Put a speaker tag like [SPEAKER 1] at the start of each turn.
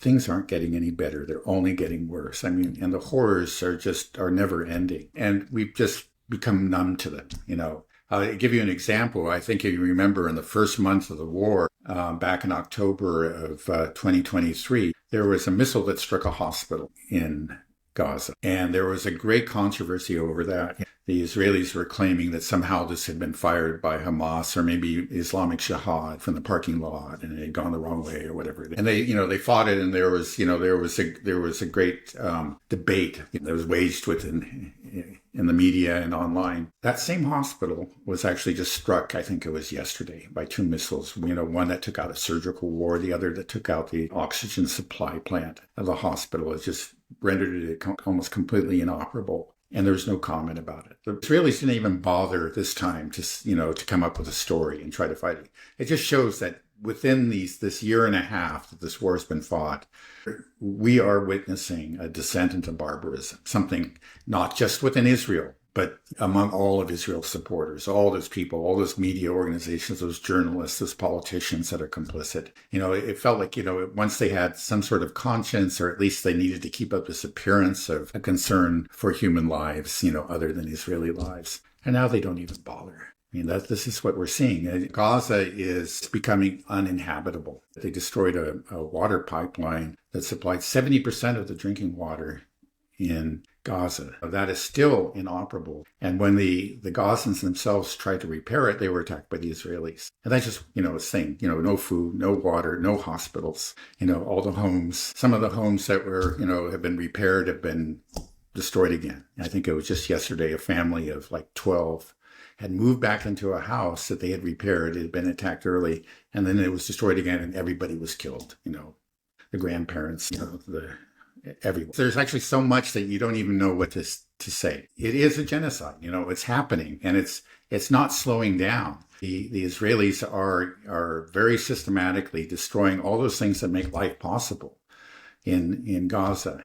[SPEAKER 1] things aren't getting any better. They're only getting worse. I mean, and the horrors are never ending. And we've just become numb to them, you know. I'll give you an example. I think if you remember in the first month of the war, back in October of 2023, there was a missile that struck a hospital in Gaza. And there was a great controversy over that. The Israelis were claiming that somehow this had been fired by Hamas or maybe Islamic Jihad from the parking lot and it had gone the wrong way or whatever. And they fought it, and there was a great debate that was waged in the media and online. That same hospital was actually just struck, I think it was yesterday, by two missiles. One that took out a surgical ward, the other that took out the oxygen supply plant of the hospital. It just rendered it almost completely inoperable. And there was no comment about it. The Israelis didn't even bother this time to come up with a story and try to fight it. It just shows that within this year and a half that this war has been fought, we are witnessing a descent into barbarism, something not just within Israel, but among all of Israel's supporters, all those people, all those media organizations, those journalists, those politicians that are complicit. It felt like, once they had some sort of conscience, or at least they needed to keep up this appearance of a concern for human lives, other than Israeli lives. And now they don't even bother. I mean, this is what we're seeing. Gaza is becoming uninhabitable. They destroyed a water pipeline that supplied 70% of the drinking water in Gaza. That is still inoperable. And when the Gazans themselves tried to repair it, they were attacked by the Israelis. And that's just, a thing, no food, no water, no hospitals, all the homes. Some of the homes that were, have been repaired have been destroyed again. I think it was just yesterday, a family of like 12 had moved back into a house that they had repaired. It had been attacked early, and then it was destroyed again, and everybody was killed. The grandparents, everyone. There's actually so much that you don't even know what to say. It is a genocide. It's happening, and it's not slowing down. The Israelis are very systematically destroying all those things that make life possible in Gaza.